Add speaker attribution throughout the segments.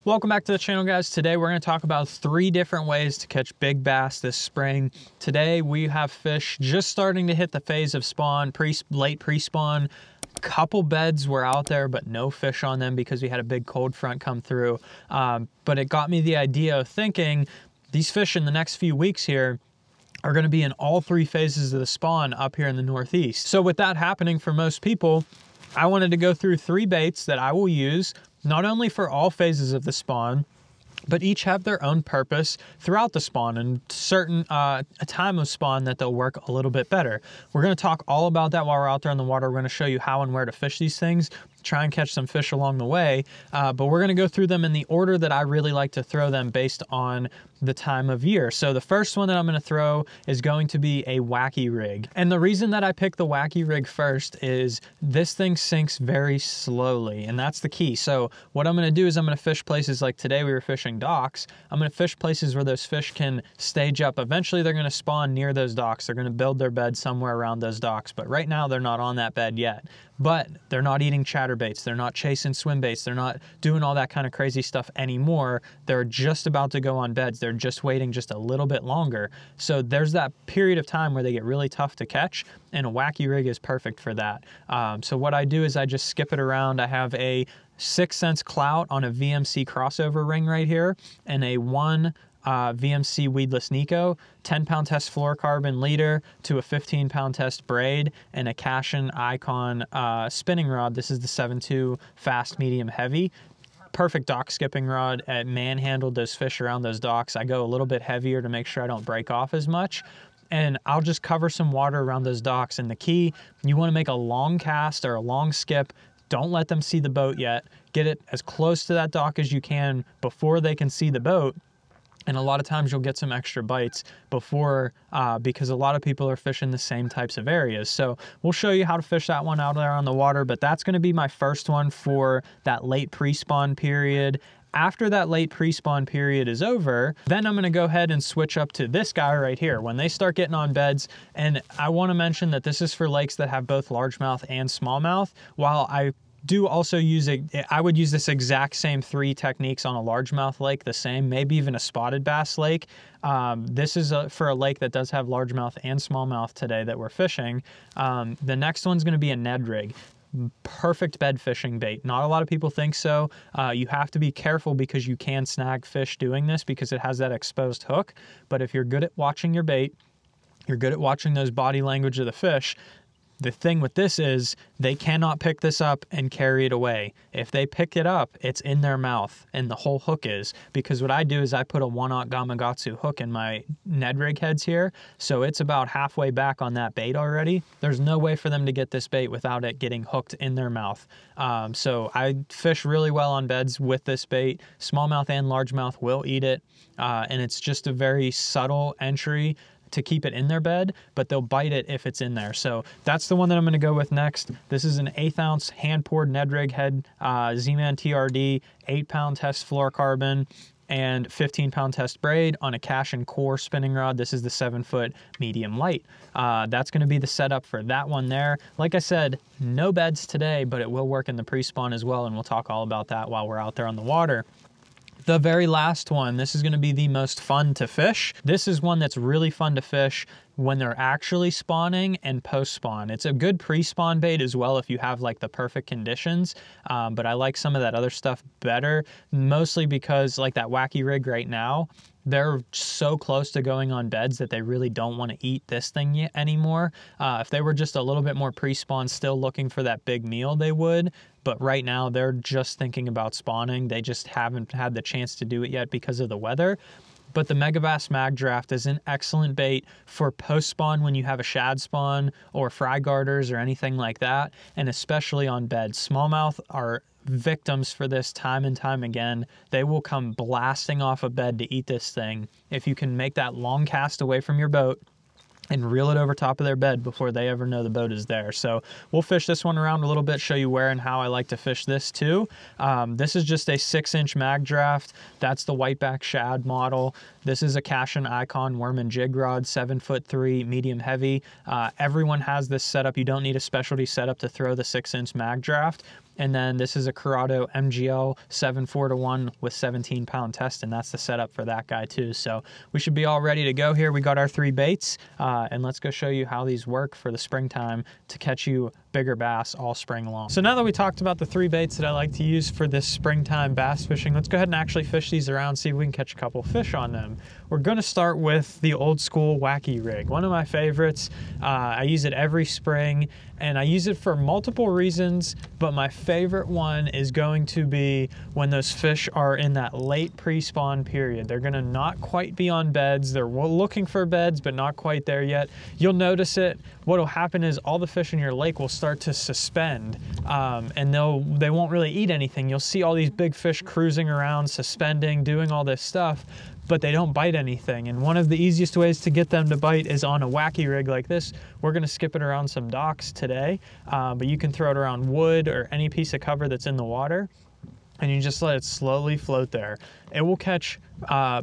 Speaker 1: Welcome back to the channel, guys. Today we're going to talk about 3 different ways to catch big bass this spring. Today we have fish just starting to hit the phase of spawn, late pre-spawn. Couple beds were out there, but no fish on them because we had a big cold front come through. But it got me the idea of thinking these fish in the next few weeks here are going to be in all 3 phases of the spawn up here in the Northeast. So with that happening for most people, I wanted to go through 3 baits that I will use not only for all phases of the spawn, but each have their own purpose throughout the spawn and certain a time of spawn that they'll work a little bit better. We're going to talk all about that while we're out there in the water. We're going to show you how and where to fish these things, try and catch some fish along the way, but we're going to go through them in the order that I really like to throw them based on the time of year. So the first one that I'm going to throw is going to be a wacky rig. And the reason that I picked the wacky rig first is this thing sinks very slowly, and that's the key. So what I'm going to do is I'm going to fish places like today we were fishing docks. I'm going to fish places where those fish can stage up. Eventually they're going to spawn near those docks. They're going to build their bed somewhere around those docks, but right now they're not on that bed yet. But they're not eating chatterbaits, they're not chasing swim baits, they're not doing all that kind of crazy stuff anymore. They're just about to go on beds. They're just waiting just a little bit longer. So there's that period of time where they get really tough to catch, and a wacky rig is perfect for that. So what I do is I just skip it around. I have a 6 cents clout on a VMC crossover ring right here, and a 1 VMC weedless Nico, 10-pound test fluorocarbon leader to a 15-pound test braid, and a Cashin Icon spinning rod. This is the 7.2 fast, medium, heavy. Perfect dock skipping rod. It manhandled those fish around those docks. I go a little bit heavier to make sure I don't break off as much. And I'll just cover some water around those docks. And the key, you want to make a long cast or a long skip. Don't let them see the boat yet. Get it as close to that dock as you can before they can see the boat. And a lot of times you'll get some extra bites before, because a lot of people are fishing the same types of areas. So we'll show you how to fish that one out there on the water, but that's going to be my first one for that late pre-spawn period. After that late pre-spawn period is over, then I'm going to go ahead and switch up to this guy right here. When they start getting on beds, and I want to mention that this is for lakes that have both largemouth and smallmouth, while I do also use I would use this exact same 3 techniques on a largemouth lake, the same, maybe even a spotted bass lake. This is for a lake that does have largemouth and smallmouth today that we're fishing. The next one's going to be a Ned rig. Perfect bed fishing bait. Not a lot of people think so. You have to be careful because you can snag fish doing this because it has that exposed hook. But if you're good at watching your bait, you're good at watching those body language of the fish, the thing with this is they cannot pick this up and carry it away. If they pick it up, it's in their mouth, and the whole hook is. Because what I do is I put a 1/0 Gamakatsu hook in my Ned rig heads here, so it's about halfway back on that bait already. There's no way for them to get this bait without it getting hooked in their mouth. So I fish really well on beds with this bait. Smallmouth and largemouth will eat it, and it's just a very subtle entry to keep it in their bed, but they'll bite it if it's in there. So that's the one that I'm going to go with next. This is an 1/8 ounce hand poured Ned rig head, Z-Man TRD, 8-pound test fluorocarbon, and 15-pound test braid on a Cashin core spinning rod. This is the 7-foot medium light. That's going to be the setup for that one there. Like I said, no beds today, but it will work in the pre-spawn as well, and we'll talk all about that while we're out there on the water. The very last one, this is going to be the most fun to fish. This is one that's really fun to fish when they're actually spawning and post-spawn. It's a good pre-spawn bait as well if you have like the perfect conditions, but I like some of that other stuff better, mostly because like that wacky rig right now, they're so close to going on beds that they really don't want to eat this thing yet anymore. If they were just a little bit more pre-spawn, still looking for that big meal, they would. But right now they're just thinking about spawning. They just haven't had the chance to do it yet because of the weather. But the Megabass Mag Draft is an excellent bait for post-spawn when you have a shad spawn or fry garters or anything like that, and especially on beds. Smallmouth are victims for this time and time again. They will come blasting off a bed to eat this thing. If you can make that long cast away from your boat and reel it over top of their bed before they ever know the boat is there. So we'll fish this one around a little bit, show you where and how I like to fish this too. This is just a 6-inch mag draft. That's the whiteback shad model. This is a Cashin Icon worm and jig rod, 7'3", medium heavy. Everyone has this setup. You don't need a specialty setup to throw the 6-inch mag draft. And then this is a Corrado MGL 7.4-1 with 17-pound test, and that's the setup for that guy too. So we should be all ready to go here. We got our 3 baits, and let's go show you how these work for the springtime to catch you bigger bass all spring long. So now that we talked about the 3 baits that I like to use for this springtime bass fishing, let's go ahead and actually fish these around, see if we can catch a couple fish on them. We're gonna start with the old school wacky rig, one of my favorites. I use it every spring, and I use it for multiple reasons, but my favorite one is going to be when those fish are in that late pre-spawn period. They're gonna not quite be on beds. They're looking for beds, but not quite there yet. You'll notice it. What'll happen is all the fish in your lake will start to suspend, and they won't really eat anything. You'll see all these big fish cruising around, suspending, doing all this stuff, but they don't bite anything. And one of the easiest ways to get them to bite is on a wacky rig like this. We're gonna skip it around some docks today, but you can throw it around wood or any piece of cover that's in the water, and you just let it slowly float there. It will catch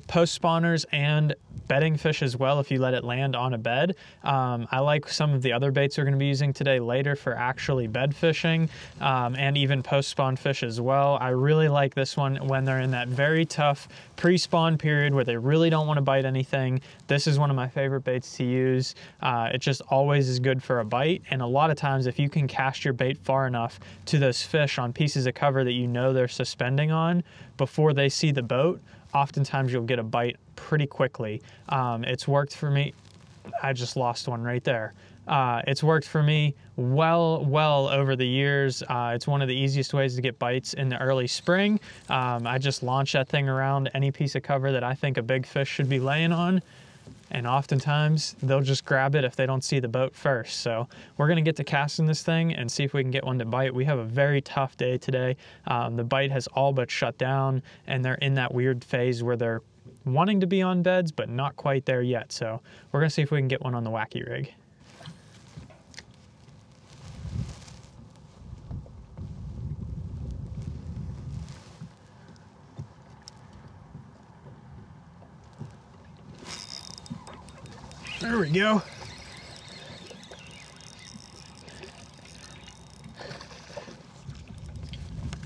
Speaker 1: post spawners and bedding fish as well if you let it land on a bed. I like some of the other baits we're going to be using today later for actually bed fishing, and even post spawn fish as well. I really like this one when they're in that very tough pre-spawn period where they really don't want to bite anything. This is one of my favorite baits to use. It just always is good for a bite, and a lot of times if you can cast your bait far enough to those fish on pieces of cover that you know they're suspending on before they see the boat, oftentimes you'll get a bite pretty quickly. It's worked for me. I just lost one right there. It's worked for me well over the years. It's one of the easiest ways to get bites in the early spring. I just launch that thing around any piece of cover that I think a big fish should be laying on, and oftentimes they'll just grab it if they don't see the boat first. So we're gonna get to casting this thing and see if we can get one to bite. We have a very tough day today. The bite has all but shut down, and they're in that weird phase where they're wanting to be on beds but not quite there yet. So we're gonna see if we can get one on the wacky rig. There we go.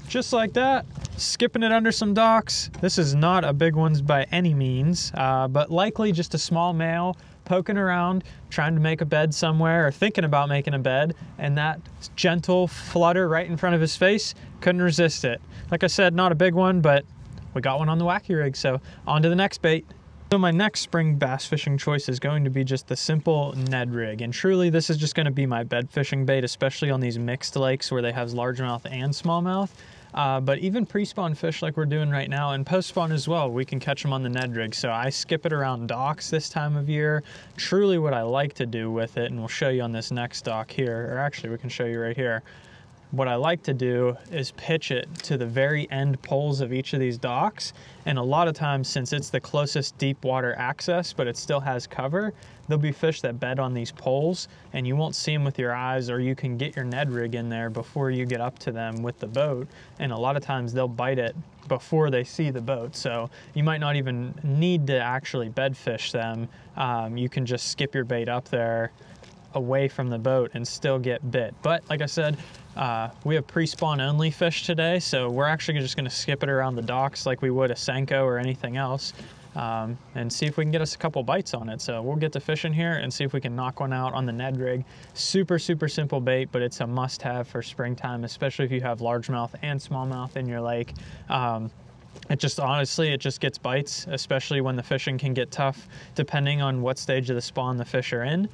Speaker 1: Just like that, skipping it under some docks. This is not a big one by any means, but likely just a small male poking around, trying to make a bed somewhere or thinking about making a bed, and that gentle flutter right in front of his face, couldn't resist it. Like I said, not a big one, but we got one on the wacky rig, so on to the next bait. So my next spring bass fishing choice is going to be just the simple Ned rig, and truly this is just going to be my bed fishing bait, especially on these mixed lakes where they have largemouth and smallmouth. But even pre-spawn fish like we're doing right now, and post-spawn as well, we can catch them on the Ned rig. So I skip it around docks this time of year. Truly what I like to do with it, and we'll show you on this next dock here, or actually we can show you right here. What I like to do is pitch it to the very end poles of each of these docks, and a lot of times, since it's the closest deep water access but it still has cover, there'll be fish that bed on these poles and you won't see them with your eyes, or you can get your Ned rig in there before you get up to them with the boat, and a lot of times they'll bite it before they see the boat. So you might not even need to actually bed fish them. You can just skip your bait up there away from the boat and still get bit. But like I said, we have pre-spawn only fish today, so we're actually just going to skip it around the docks like we would a Senko or anything else, and see if we can get us a couple bites on it. So we'll get to fishing here and see if we can knock one out on the Ned rig. Super simple bait, but it's a must-have for springtime, especially if you have largemouth and smallmouth in your lake. It just honestly, it just gets bites, especially when the fishing can get tough depending on what stage of the spawn the fish are in.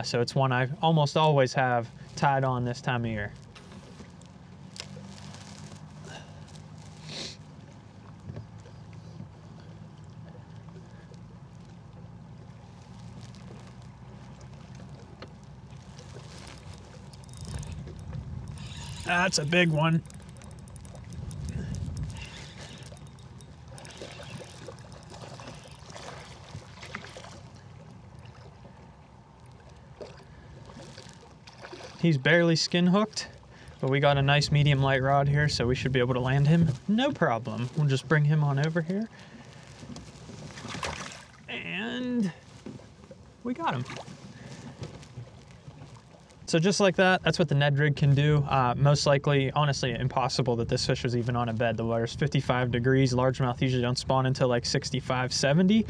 Speaker 1: So it's one I almost always have tied on this time of year. That's a big one. He's barely skin hooked, but we got a nice medium light rod here, so we should be able to land him no problem. We'll just bring him on over here. And we got him. So just like that, that's what the Ned rig can do. Most likely, honestly, impossible that this fish was even on a bed. The water's 55 degrees. Largemouth usually don't spawn until like 65, 70.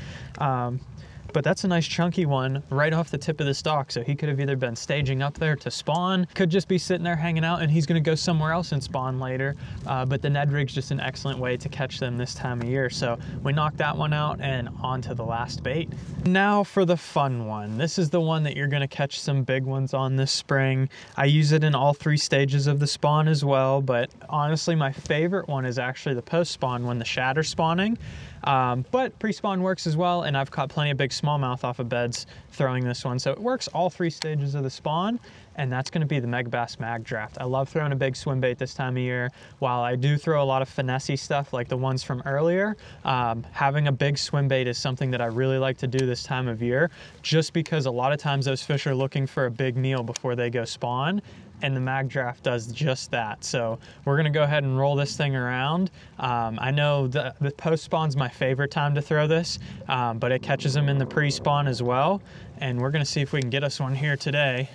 Speaker 1: But that's a nice chunky one right off the tip of the stalk. So he could have either been staging up there to spawn, could just be sitting there hanging out, and he's gonna go somewhere else and spawn later. But the Ned rig's just an excellent way to catch them this time of year. So we knocked that one out and on to the last bait. Now for the fun one. This is the one that you're gonna catch some big ones on this spring. I use it in all 3 stages of the spawn as well, but honestly, my favorite one is actually the post-spawn when the shad are spawning. But pre-spawn works as well, and I've caught plenty of big smallmouth off of beds throwing this one. So it works all 3 stages of the spawn, and that's gonna be the Megabass Mag Draft. I love throwing a big swim bait this time of year. While I do throw a lot of finessey stuff like the ones from earlier, having a big swim bait is something that I really like to do this time of year, just because a lot of times those fish are looking for a big meal before they go spawn, and the Mag Draft does just that. So we're gonna go ahead and roll this thing around. I know the post-spawn's my favorite time to throw this, but it catches them in the pre-spawn as well. And we're gonna see if we can get us one here today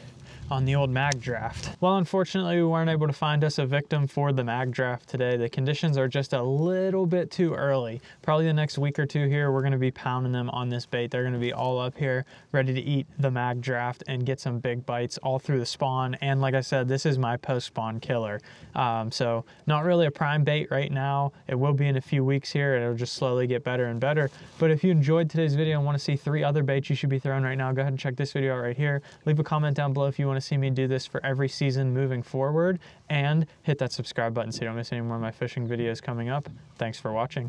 Speaker 1: on the old Mag Draft. Well, unfortunately, we weren't able to find us a victim for the Mag Draft today. The conditions are just a little bit too early. Probably the next week or 2 here, we're gonna be pounding them on this bait. They're gonna be all up here, ready to eat the Mag Draft and get some big bites all through the spawn. And like I said, this is my post-spawn killer. So not really a prime bait right now. It will be in a few weeks here, and it'll just slowly get better and better. But if you enjoyed today's video and wanna see 3 other baits you should be throwing right now, go ahead and check this video out right here. Leave a comment down below if you want to see me do this for every season moving forward, and hit that subscribe button so you don't miss any more of my fishing videos coming up. Thanks for watching.